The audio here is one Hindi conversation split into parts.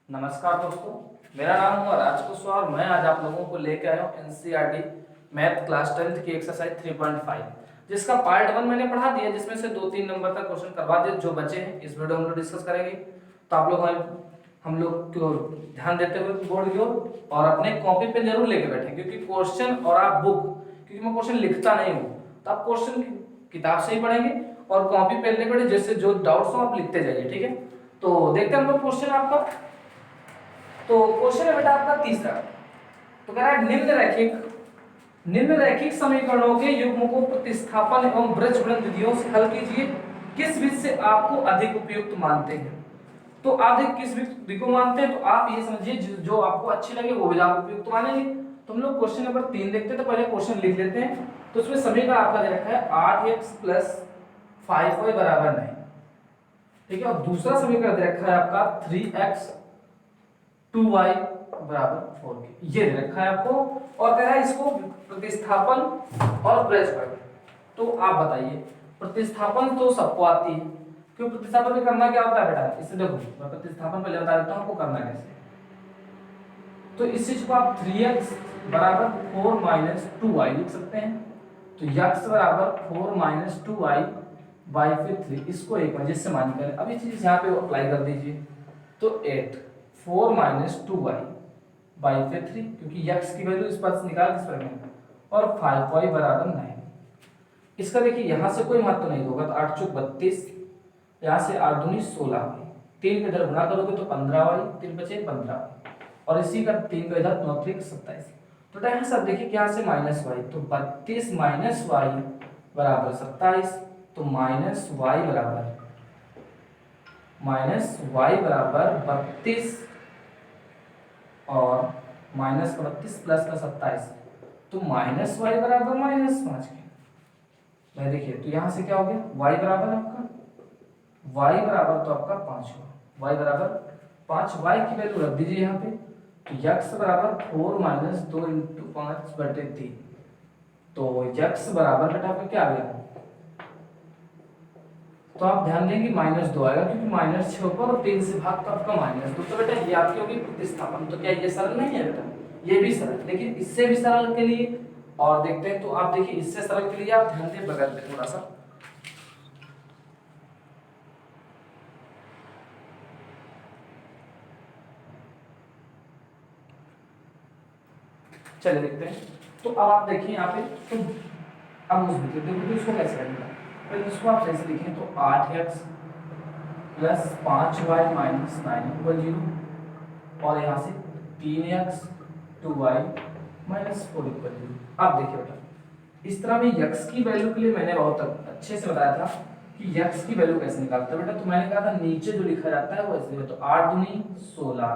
नमस्कार दोस्तों, मेरा नाम हुआ राजकुशवाहा और मैं आज आप लोगों को लेकर आया हूँ एनसीईआरटी मैथ क्लास 10th की एक्सरसाइज 3.5 जिसका पार्ट 1 मैंने पढ़ा दिया, जिसमें से 2-3 नंबर का क्वेश्चन करवा दिए। जो बचे हैं इस वीडियो में हम लोग डिस्कस करेंगे। तो आप लोग हम लोग की ओर ध्यान देते हुए बोर्ड की ओर और अपने कॉपी पे जरूर लेके बैठे, क्योंकि क्वेश्चन और आप बुक, क्योंकि मैं क्वेश्चन लिखता नहीं हूँ, तो आप क्वेश्चन किताब से ही पढ़ेंगे और कॉपी पे लेके बैठे, जैसे जो डाउट्स हो आप लिखते जाइए। ठीक है, तो देखते हैं हम लोग क्वेश्चन आपका। तो क्वेश्चन है बेटा आपका तीसरा। तो कह रहा है निम्नरेखिक समीकरणों के युग्म को प्रतिस्थापन एवं बीजगणित विधियों से हल कीजिए। किस विधि से आपको अधिक उपयुक्त मानते हैं? तो आप किस विधि को मानते हैं, तो आप ये समझिए जो आपको अच्छी लगे वो विधि आप उपयुक्त मानेंगे। तो हम लोग क्वेश्चन नंबर 3 देखते हैं। तो पहले क्वेश्चन लिख लेते हैं। तो इसमें समीकरण आपका दे रखा है 8x + 5y = 9। ठीक है, और दूसरा समीकरण दे रखा है आपका 3x 2y = 4 के, ये दे रखा है आपको। और कह रहा है इसको प्रतिस्थापन और बीजगणित। तो आप बताइए, प्रतिस्थापन तो सबको आती है, क्यों? प्रतिस्थापन में करना क्या होता है बेटा? इससे देखो मैं प्रतिस्थापन पहले बता देता हूं आपको करना कैसे। तो इस चीज को आप 3x = 4 - 2y लिख सकते हैं। तो x = 4 - 2y / 3, इसको एक वजह से मान कर अब ये चीज यहाँ पे अप्लाई कर दीजिए। तो 8 4 - 2y / 3, क्योंकि x की वैल्यू इस पास निकाल किस पर में, और 5y = 9। इसका देखिए यहाँ से कोई महत्व नहीं होगा, तो 8 × 32, यहाँ से 8 दूनी 16, 3 के इधर गुणा करोगे तो 15y, 3 बचे 15, और इसी का 3 का इधर 9 3 27। तो यहाँ सब देखिए क्या से -y, तो 32 - y = 27। तो -y = 32 और -32 + 27, तो -y = -5 के। मैं देखिए तो यहाँ से क्या हो गया, y बराबर आपका y बराबर तो आपका 5 हुआ, y बराबर 5, y की वैल्यू रख दीजिए यहाँ पे। तो x बराबर 4 - 2 × 5/3, तो x बराबर बेटा आपका क्या आ गया? तो आप ध्यान देंगे -2 आएगा, क्योंकि -6 ऊपर और 3 से भाग तो आपका -2। तो बेटा ये आपकी होगी प्रतिस्थापन। तो क्या ये सरल नहीं है बेटा? ये भी सरल, लेकिन इससे भी सरल के लिए और देखते हैं। तो आप देखिए इससे सरल के लिए आप ध्यान दें बगल पे थोड़ा सा। चलिए देखते हैं। तो अब आप देखिए यहाँ पे, तो अब उस देखो इसको कैसे करेंगे। पहले इसको आप सही से लिखें, तो 8x + 5y - 9 = 0, और यहाँ से 3x 2y - 4 = 0। अब देखिए बेटा, इस तरह में x की वैल्यू के लिए मैंने बहुत अच्छे से बताया था कि x की वैल्यू कैसे निकालते हैं बेटा। तो मैंने कहा था नीचे जो लिखा जाता है वो इसलिए, तो 8 दूनी 16,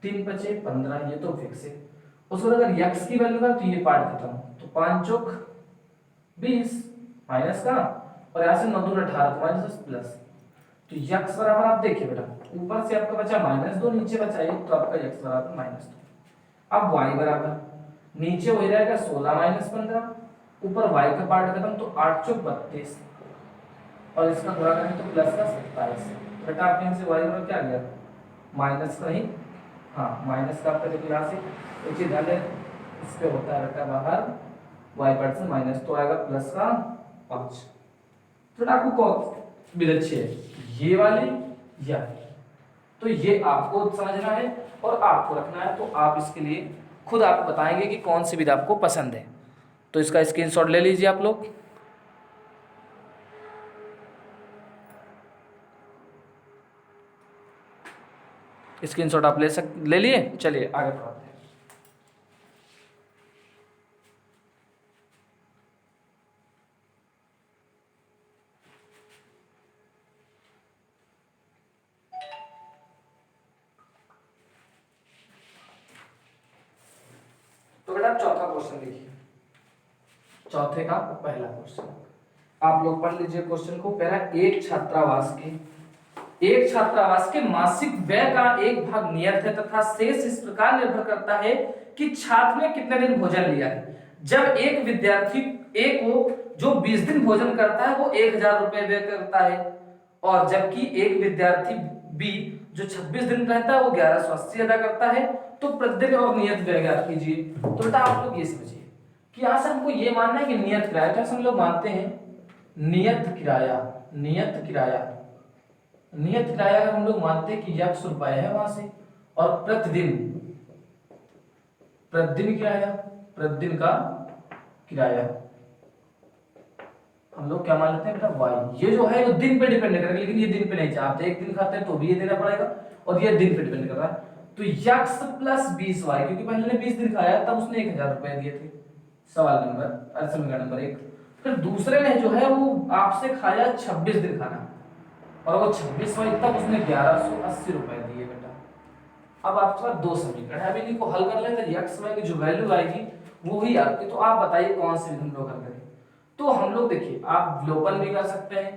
3 बचे 15, ये तो फिक्स है। उसके बाद अगर x की वैल्यू का, तो ये पार्ट खत्म, तो 5 चौक 20 माइनस का, और यहाँ से 9 दूनी 18, तो माइनस प्लस। तो x बराबर आप देखिए बेटा, ऊपर से आपका बचा -2, नीचे बचा 1, तो आपका x बराबर -2। अब y बराबर नीचे हो जाएगा 16 - 15, ऊपर y का पार्ट खत्म, तो 8 चौक 32, और इसका गुणा करें तो प्लस का 27। बेटा आपके यहाँ से y बराबर क्या आ गया? माइनस का ही, हाँ माइनस का आपका देखिए यहाँ से एक चीज ध्यान दें, इस पे होता है बेटा बाहर y पार्ट से माइनस, तो आएगा प्लस का 5। तो आपको कौन विधि अच्छी है, ये वाली या? तो ये आपको समझना है और आपको रखना है। तो आप इसके लिए खुद आप बताएंगे कि कौन सी विधि आपको पसंद है। तो इसका स्क्रीनशॉट ले लीजिए आप लोग। स्क्रीनशॉट आप ले लिए। चलिए आगे बढ़ते हैं। तो बेटा चौथा क्वेश्चन देखिए, चौथे का पहला क्वेश्चन आप लोग पढ़ लीजिए। क्वेश्चन को कह रहा है एक छात्रावास के मासिक व्यय का एक भाग नियत है तथा शेष इस प्रकार निर्भर करता है कि छात्र ने कितने दिन भोजन लिया है। जब एक विद्यार्थी ए को जो 20 दिन भोजन करता है वो 1000 रुपए व्यय करता है, और जबकि एक विद्यार्थी बी जो 26 दिन रहता है वो 1180 अदा करता है। तो प्रतिदिन और नियत व्यय ज्ञात कीजिए। तो बेटा आप लोग ये समझिए कि यहाँ से हमको ये मानना है कि नियत किराया, तो हम लोग मानते हैं नियत किराया, नियत किराया, नियत किराया अगर हम लोग मानते हैं कि x रुपए है वहां से, और प्रतिदिन, प्रतिदिन किराया, प्रतिदिन का किराया हम लोग क्या मान लेते हैं बेटा y। ये जो है वो दिन पे डिपेंड करेगा, लेकिन ये दिन पे नहीं चाहिए। आप एक दिन खाते हैं तो भी ये देना पड़ेगा, और ये दिन पे डिपेंड कर रहा है। तो x प्लस 20y, क्योंकि पहले ने 20 दिन खाया तब उसने 1000 रुपए दिए थे, सवाल नंबर समीकरण नंबर 1। फिर दूसरे ने जो है वो आपसे खाया 26 दिन खाना, और वो 26वां तब उसने 1180 रुपए दिए बेटा। अब आपके पास दो समीकरण है, अभी इनको हल कर लेते हैं। x y की जो वैल्यू आएगी वो ही आपकी, तो आप बताइए कौन से हम लोग हल करें। तो हम लोग देखिए, आप विलोपन भी कर सकते हैं,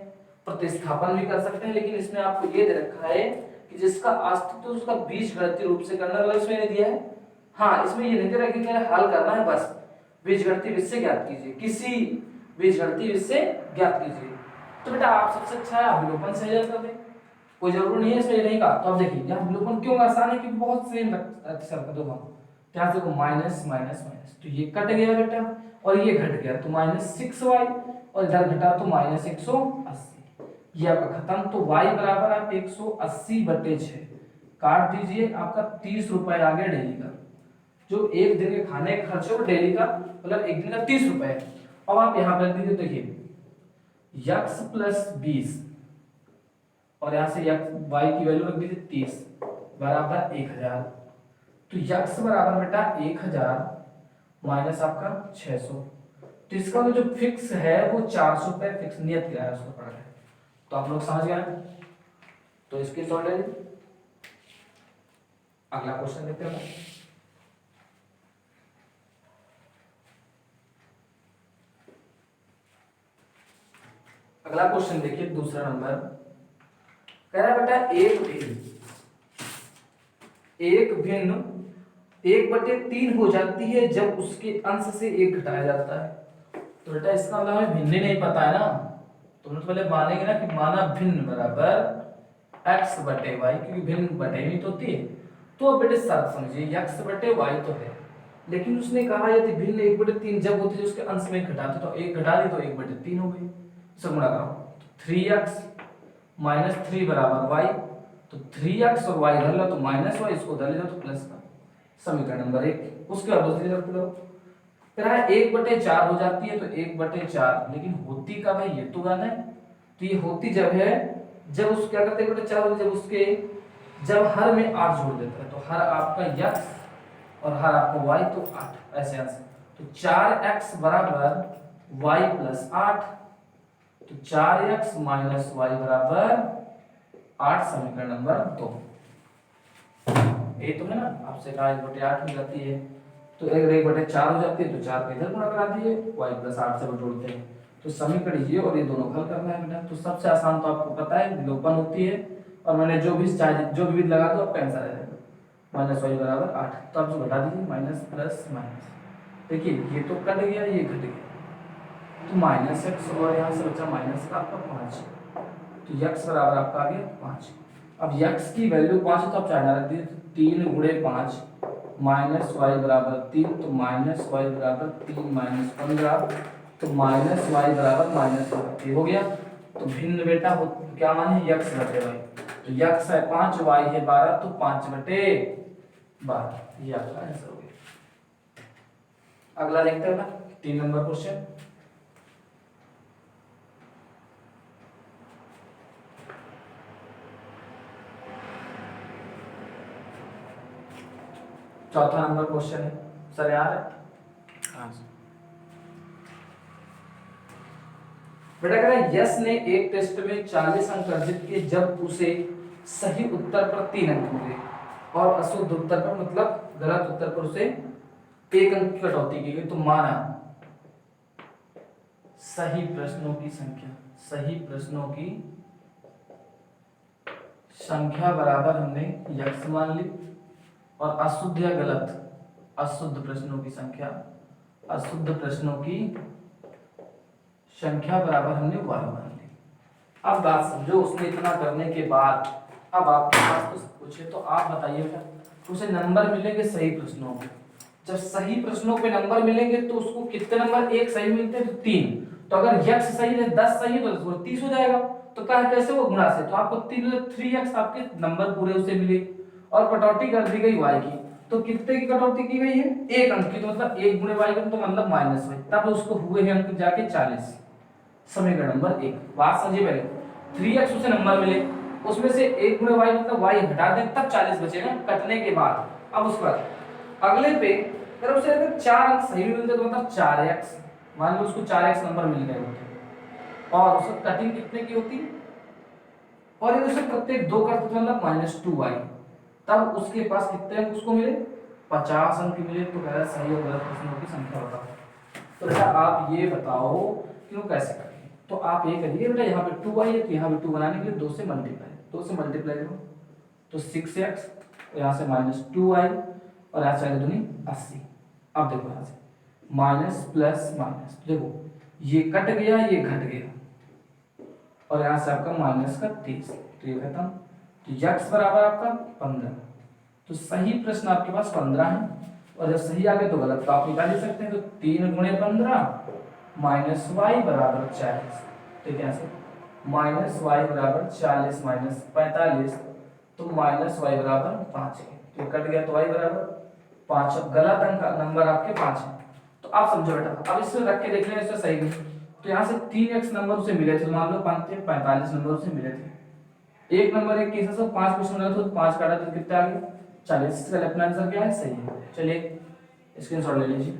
प्रतिस्थापन भी कर सकते हैं, लेकिन इसमें आपको ये दे रखा है कि जिसका अस्तित्व तो उसका बीजगणितीय रूप से करना, अगर इसमें नहीं दिया है, हाँ इसमें ये नहीं दे रहा कि हल करना है, बस बीजगणितीय विधि से ज्ञात कीजिए, किसी बीजगणितीय विधि से ज्ञात कीजिए। तो बेटा आप सबसे अच्छा है आप विलोपन से हल कर दें, कोई जरूरी नहीं है इसमें नहीं कहा। तो आप देखिए यहाँ विलोपन क्यों आसान है, क्योंकि बहुत सेम अक्षर का दो हम यहाँ देखो माइनस माइनस माइनस, तो ये कट गया बेटा और ये घट गया, तो -6y, और इधर घटा तो -180, ये आपका खत्म। तो y बराबर आप 180/6 काट दीजिए, आपका 30 रुपए आ गया डेली का, जो एक दिन के खाने का खर्च हो डेली का, मतलब एक दिन का 30 रुपए। अब आप यहाँ पर दीजिए, देखिए x प्लस 20 और यहाँ से y की वैल्यू रख दीजिए 30 बराबर 1000। तो x बराबर बेटा 1000 माइनस आपका 600, तो इसका जो फिक्स है वो 400 रुपए फिक्स नियत किराया उसको पड़ रहा है। तो आप लोग समझ गए, तो इसके सॉल्व ले लीजिए। अगला क्वेश्चन देखते हैं। अगला क्वेश्चन देखिए, दूसरा नंबर कह रहा है बेटा एक भिन्न 1/3 हो जाती है जब उसके अंश से 1 घटाया जाता है। तो बेटा इसका मतलब हमें भिन्न नहीं पता है ना, तो हम पहले मानेंगे ना कि माना भिन्न बराबर x/y, क्योंकि भिन्न बटे तो होती है। तो बेटे शर्त समझिए, x/y तो है, लेकिन उसने कहा यदि भिन्न 1/3 जब होती है उसके अंश में घटाते, तो 1 घटा दी तो 1/3 हो गई, सब गुणा करो 3x - 3 बराबर y, तो 3x और y धर लो तो -y, इसको धर लो तो प्लस का, समीकरण नंबर 1। उसके बाद दूसरी तरफ लो, फिर 1/4 हो जाती है, तो 1/4, लेकिन होती कब है ये तो गाना है। तो ये होती जब है, जब उस क्या करते हैं 1/4 होती जब उसके, जब हर में 8 जोड़ देता है, तो हर आपका x और हर आपका y, तो 8 ऐसे ऐसे। तो 4x बराबर y प्लस 8, तो 4x माइनस y बराबर 8, समीकरण नंबर 2। ये तो है ना, आपसे कहा 1/8 हो जाती है, तो 1/4 हो जाती है, तो 4 को इधर गुणा करा दिए, y प्लस 8 से जोड़ते हैं, तो समीकरण ये और ये दोनों हल करना है बेटा। तो सबसे आसान तो आपको पता है विलोपन होती है, और मैंने जो भी चाहे जो भी लगा दो आपका आंसर आ जाएगा, -y बराबर 8। तो आप जो घटा दीजिए माइनस प्लस माइनस, देखिए ये तो कट गया ये घट गया, तो -x और यहाँ से बचा माइनस का आपका 5, तो x बराबर आपका आ गया 5। अब x की वैल्यू 5 है, तो आप चाहे रख दीजिए, 3 × 5 -y बराबर 3, तो -y बराबर 3 - 15, तो -y बराबर -y हो गया। तो भिन्न बेटा हो क्या माने x/y, तो x है 5, y है 12, तो 5/12, ये आपका आंसर हो गया। अगला देखते हैं ना 3 नंबर क्वेश्चन। चौथा नंबर क्वेश्चन है सर, यार हाँ बेटा कह रहा है यस ने एक टेस्ट में 40 अंक अर्जित किए जब उसे सही उत्तर पर 3 अंक मिले, और अशुद्ध उत्तर पर मतलब गलत उत्तर पर उसे 1 अंक की कटौती की गई। तो माना सही प्रश्नों की संख्या, सही प्रश्नों की संख्या बराबर हमने x मान ली, और अशुद्ध या गलत, अशुद्ध प्रश्नों की संख्या, अशुद्ध प्रश्नों की संख्या बराबर हमने y मान ली। अब बात समझो, उसने इतना करने के बाद अब आपके पास तो सब कुछ है, तो आप बताइए बेटा, उसे नंबर मिलेंगे सही प्रश्नों में। जब सही प्रश्नों पे नंबर मिलेंगे तो उसको कितने नंबर, एक सही मिलते हैं तो 3। तो अगर यक्स सही है, 10 सही है तो 30 हो जाएगा। तो कहा कैसे, वो गुणा से, तो आपको 3x आपके नंबर पूरे उसे मिले। और कटौती कर दी गई y की, तो कितने की कटौती की गई है, 1 अंक की। तो मतलब 1 गुणे y तो मतलब -y, तब उसको हुए हैं अंक जाके 40। समीकरण नंबर 1। बात समझिए पहले, 3x उसे नंबर मिले, उसमें से 1 गुणे y मतलब y हटा दें तब 40 बचेगा कटने के बाद। अब उसके बाद अगले पे अगर उसे अगर 4 अंक सही मिलते तो मतलब 4x, मान लो उसको 4x नंबर मिल गए होते, और उसकी कटिंग कितने की होती, और ये उसे प्रत्येक 2 करते तो मतलब -2y, तब उसके पास कितने अंक उसको मिले, 50 अंक मिले। तो कह रहा है सही और गलत प्रश्नों की संख्या बताओ। तो बेटा आप ये बताओ कि वो कैसे करेंगे। तो आप ये करिए बेटा, यहाँ पे 2y है तो यहाँ पे 2 बनाने के लिए 2 से मल्टीप्लाई करो, तो 6x, यहाँ से -2y, और यहाँ से आगे दूनी 80। अब देखो यहाँ से माइनस प्लस माइनस, देखो ये कट गया, ये घट गया, और यहाँ से आपका माइनस का 30, तो ये खत्म। तो x बराबर आपका 15। तो सही प्रश्न आपके पास 15 है, और जब सही आ गए तो गलत तो आप निकाल ही सकते हैं। तो 3 गुणे 15 माइनस वाई बराबर 40। ठीक है, ऐसे माइनस वाई बराबर 40 माइनस 45, तो माइनस वाई बराबर 5 है। तो कट गया, तो वाई बराबर 5। अब गलत अंक नंबर आपके 5 है। तो आप समझो बेटा, अब इसे रख के देख लें, इससे सही नहीं। तो यहाँ से 3x नंबर उसे मिले थे, मान लो 45 नंबर उसे मिले थे। एक नंबर एक केस से 5 क्वेश्चन मिला तो 5 काटा तो कितना आ गया, 40। इसका लेफ्ट आंसर क्या है, सही है। चलिए स्क्रीनशॉट ले लीजिए।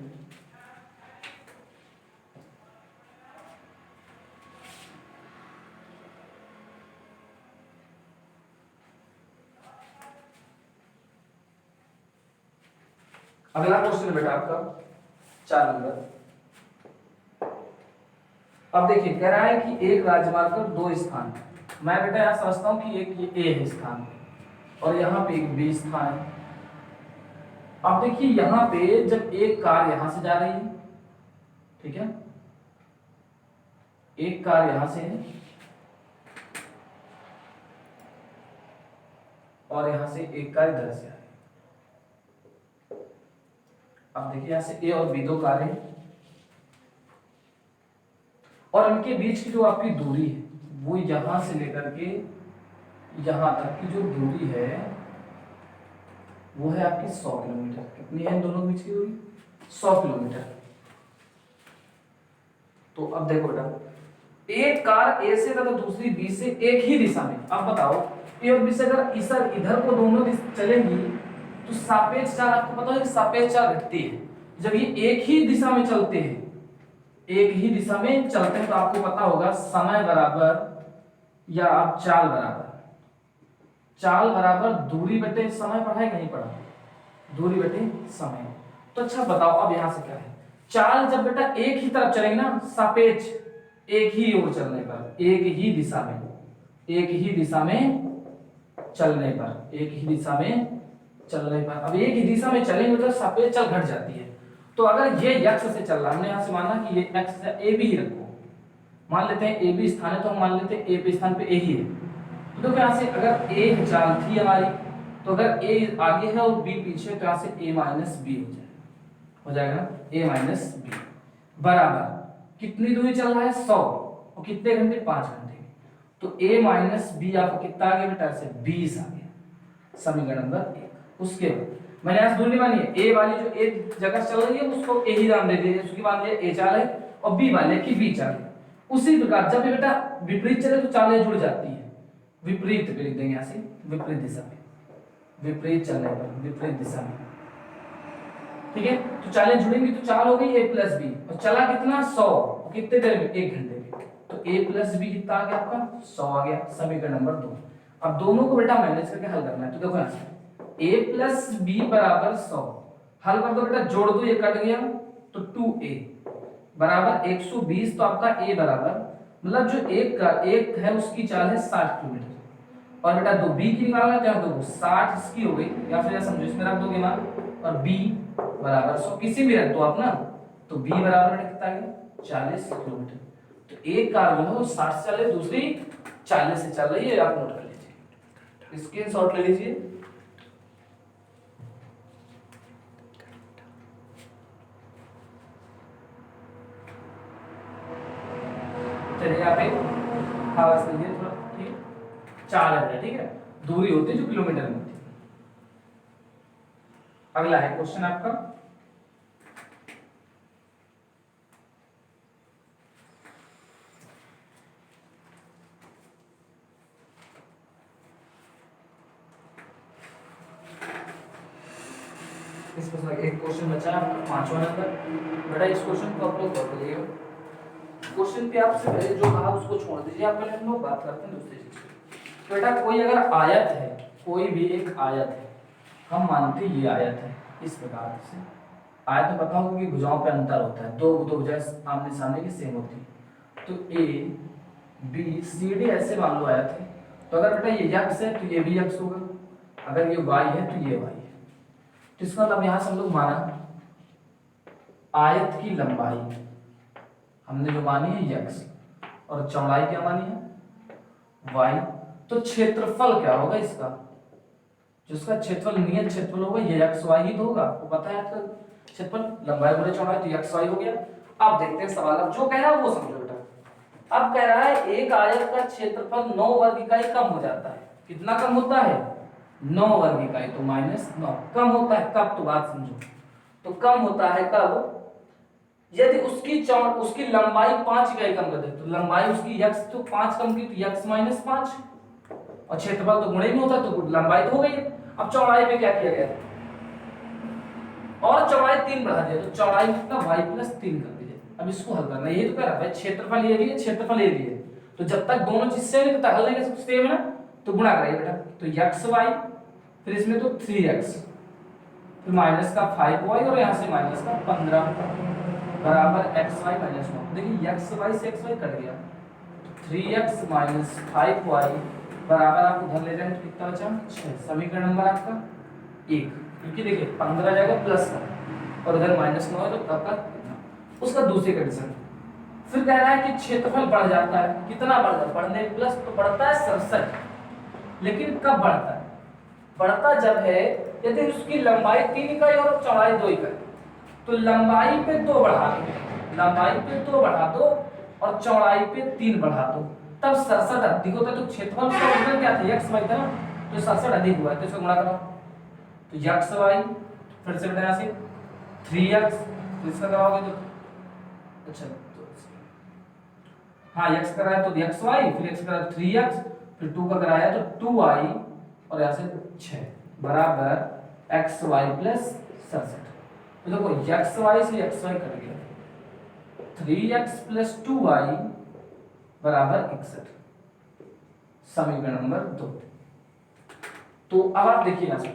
अगला क्वेश्चन बेटा आपका 4 नंबर। अब देखिए कह रहा है कि एक राजमार्ग पर 2 स्थान। मैं बेटा यहां समझता हूं कि एक ये ए है स्थान, और यहाँ पे एक बी स्थान है। अब देखिए यहाँ पे जब एक कार यहां से जा रही है, ठीक है, एक कार यहां से है और यहां से एक कार इधर से आ रही है। अब देखिए यहां से ए और बी 2 कारें हैं, और इनके बीच की जो आपकी दूरी है वो यहां से लेकर के यहां तक की जो दूरी है वो है आपकी 100 किलोमीटर। कितनी है इन दोनों के बीच की दूरी, 100 किलोमीटर। तो अब देखो बेटा, एक कार ए से तथा दूसरी बी से एक ही दिशा में, अब बताओ ए और बी से अगर इधर को दोनों चलेंगी तो सापेक्ष चाल, आपको पता है कि सापेक्ष चाल घटती है। जब ये एक ही दिशा में चलते हैं, एक ही दिशा में चलते हैं, तो आपको पता होगा समय बराबर या आप चाल बराबर, चाल बराबर दूरी बटे समय। पढ़ा है नहीं पढ़ा, दूरी बटे समय। तो अच्छा बताओ अब यहां से क्या है, चाल जब बेटा एक ही तरफ चलेंगे ना, सापेक्ष एक ही ओर चलने पर, एक ही दिशा में, एक ही दिशा में चलने पर, एक ही दिशा में चलने पर, अब एक ही दिशा में चलेंगे तो सापेक्ष चाल घट जाती है। तो अगर ये x से चल रहा है, हमने यहां से माना कि ये x से a b ही रखो, मान लेते हैं a b स्थान है, तो हम मान लेते हैं a पे स्थान पे a ही है। तो देखो यहां से अगर a चाल थी हमारी, तो अगर a आगे है और b पीछे, तो यहां से a माइनस b हो जाएगा a माइनस b बराबर कितनी दूरी चल रहा है, 100, और कितने घंटे, 5 घंटे। तो a माइनस b आपका कितना आ गया बेटा, से 20 आ गया, समीकरण नंबर 1। उसके बाद मैंने यहां से दूरी मानी है, a वाली जो एक जगह चल रही है उसको a ही नाम दे दिए, उसकी मान लिया a चाल है, और b वाले की b चाल है। उसी प्रकार जब बेटा विपरीत चले तो चालें जुड़ जाती है, विपरीत पे लिख देंगे यहां से, विपरीत दिशा में, विपरीत चलने पर, विपरीत दिशा में, ठीक है। तो चालें जुड़ेंगी तो चाल हो गई a प्लस बी, और चला कितना, 100, और कितने देर में, 1 घंटे में। तो a प्लस बी कितना आ गया आपका, 100 आ गया, समीकरण नंबर 2। अब दोनों को बेटा मैनेज करके हल करना है। तो देखो यहां से a प्लस बी बराबर 100, हल कर दो बेटा, जोड़ दो, ये कट गया, तो 2a बराबर 120। तो आपका a बराबर मतलब जो एक है उसकी चाल है 60 किलोमीटर, और बेटा दो b की निकालना चाहे तो 60 इसकी हो गई, या फिर समझो इसमें रख दोगे मान, और b बराबर 100 किसी भी रख दो आप ना, तो b बराबर कितना आ गया, 40 किलोमीटर। तो एक कार जो है वो 60 से चल रही है, दूसरी 40 से चल रही है, आप नोट कर लीजिए। स्क्रीनशॉट ले लीजिए। चलिए यहाँ पे आवाज लीजिए थोड़ा, ठीक है। 4 है, ठीक है, दूरी होती है जो किलोमीटर में होती है। अगला है क्वेश्चन आपका, इसमें एक क्वेश्चन बचा है 5वां नंबर। बेटा इस क्वेश्चन को आप लोग कर लीजिएगा। क्वेश्चन पे आपसे पहले जो कहा उसको छोड़ दीजिए, आप पहले हम लोग बात करते हैं दूसरी चीज की। बेटा कोई अगर आयत है, कोई भी एक आयत है, हम मानते ये आयत है, इस प्रकार से आयत में पता होगा कि भुजाओं पे अंतर होता है, दो भुजाएं आमने सामने की सेम होती है। तो ए बी सी डी ऐसे मान लो आयत है, तो अगर बेटा ये यक्स है तो ये भी यक्स होगा, अगर ये वाई है तो ये वाई है। तो इसका मतलब यहां से हम लोग माना आयत की लंबाई हमने जो मानी है यक्स, और चौड़ाई क्या मानी है वाई। तो क्षेत्रफल क्या होगा इसका, जिसका क्षेत्रफल नियत क्षेत्रफल होगा ये एक्स वाई ही तो होगा, आपको पता है आपका क्षेत्रफल लंबाई गुणे चौड़ाई तो एक्स वाई हो गया। अब देखते हैं सवाल, अब जो कह रहा है वो समझो बेटा। अब कह रहा है एक आयत का क्षेत्रफल 9 वर्ग इकाई कम हो जाता है, कितना कम होता है 9 वर्ग इकाई, तो -9 कम होता है कब, तो बात समझो। तो कम होता है कब, यदि उसकी लंबाई 5 इकाई कम कर दे, तो लंबाई उसकी x तो 5 कम की तो x - 5, और क्षेत्रफल तो गुणे में होता तो लंबाई तो हो गई। अब चौड़ाई पे क्या किया गया, और चौड़ाई 3 बढ़ा दिया, तो चौड़ाई कितना y + 3 कर दीजिए। अब इसको हल करना, ये तो कह रहा है क्षेत्रफल ये भी है, क्षेत्रफल ये भी है, तो जब तक दोनों चीज सेम है तो हल नहीं कर सकते, सेम है ना, तो गुणा करिए बेटा। तो xy फिर इसमें तो 3x फिर माइनस का 5y और यहां से माइनस का 15 बराबर xy - 9। देखिए xy से xy कट गया, 3x - 5y बराबर आप उधर ले जाएं तो कितना बचा 6। समीकरण नंबर आपका 1, क्योंकि देखिए 15 जाएगा प्लस का और उधर -9 है तो तब तक उसका दूसरी कंडीशन। फिर कह रहा है कि क्षेत्रफल बढ़ जाता है, कितना बढ़ जाता है, बढ़ने प्लस तो बढ़ता है 67, लेकिन कब बढ़ता है, बढ़ता जब है यदि उसकी लंबाई 3 इकाई और चौड़ाई 2 इकाई, तो लंबाई पे 2 बढ़ा दो, लंबाई पे 2 बढ़ा दो और चौड़ाई पे 3 बढ़ा दो, तब 67 अधिक होता है। तो क्षेत्रफल का गुणन क्या था x y था ना, तो 67 अधिक हुआ है, तो इसका गुणा करो, तो x y फिर से बेटा यहां से 3x, तो इसका कराओगे तो अच्छा तो हाँ x कराया तो xy, फिर x कराया 3x, फिर 2 का कराया तो 2y और यहां से 6 बराबर xy + 67। तो देखो xy से xy कट गया, 3x + 2y बराबर 61, समीकरण नंबर 2। तो अब आप देखिए यहां से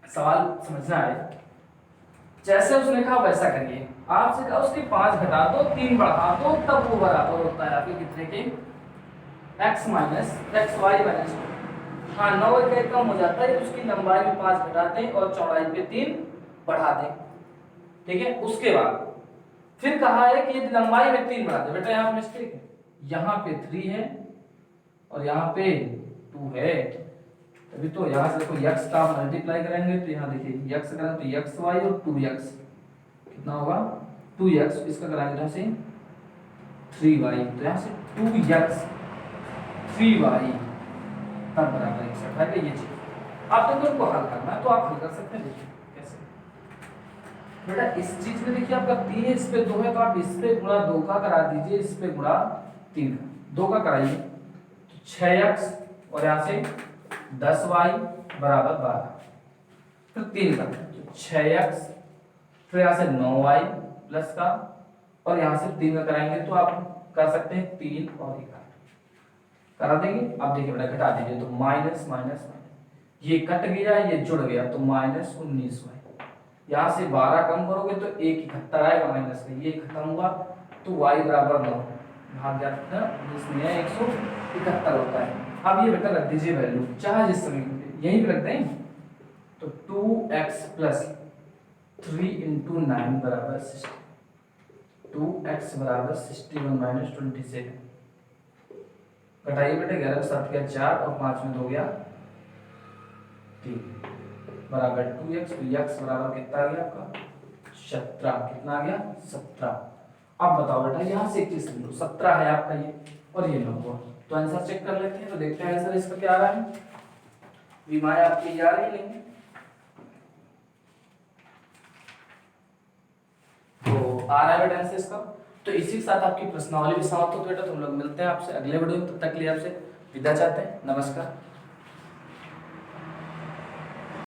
सवाल समझना है, जैसे उसने कहा वैसा करिए। आपसे कहा उसके 5 घटा दो 3 बढ़ा दो, तब वो बराबर होता है आपके कितने के x - xy - 2। हाँ 9 इकाई कम हो जाता है, उसकी लंबाई में 5 घटा दें और चौड़ाई पे 3 बढ़ा दें, ठीक है। उसके बाद फिर कहा है कि यदि लंबाई में 3 बढ़ा दे, बेटा यहाँ पे मिस्टेक है, यहाँ पे 3 है और यहाँ पे 2 है, अभी तो यहाँ से देखो x का मल्टीप्लाई करेंगे तो यहाँ देखिए x करेंगे तो xy और 2x कितना होगा 2x, इसका कराएंगे यहाँ से 3y, तो यहाँ से 2x 3y तब बराबर 61 है ये चीज। आप तो इनको हल करना है तो आप हल कर सकते हैं, देखिए कैसे बेटा। इस चीज में देखिए आपका 3 है, इस पे 2 है, तो आप इस पे गुणा 2 का करा दीजिए, इस पे गुणा 3 2 का कराइए तो 6x और यहाँ से 10y बराबर 12, फिर 3 का तो 6x फिर यहाँ से 9y प्लस का और यहाँ से 3 का कराएंगे तो आप कर सकते हैं 3 और 1 करा देंगे। अब देखिए बेटा घटा दीजिए तो माइनस माइनस ये कट गया, ये जुड़ गया तो -19y, यहाँ से 12 कम करोगे तो 1 71 आएगा माइनस का, ये खत्म हुआ तो y बराबर 9 भाग जाता है जिसमें 171 होता है। अब ये बेटा रख दीजिए वैल्यू, चाहे जिस समय यहीं पे रख दें, तो 2x + 3 × 9 बराबर 60, 2x बराबर 61 - 27। घटाइए बेटे, 11 के साथ गया 4 और 5 में 2 गया बराबर 2x, तो x बराबर कितना आ गया आपका 17, कितना आ गया 17। अब बताओ बेटा यहाँ से एक चीज समझो, 17 है आपका ये और ये 9, तो आंसर चेक कर लेते हैं। तो देखते हैं आंसर इसका क्या आ रहा है। विमाया आपकी आ रही नहीं, तो आ रहा है बेटा आंसर इसका। तो इसी के साथ आपकी प्रश्नावली भी समाप्त होती है बेटा। तो हम लोग मिलते हैं आपसे अगले वीडियो में, तब तक के लिए आपसे विदा चाहते हैं। नमस्कार।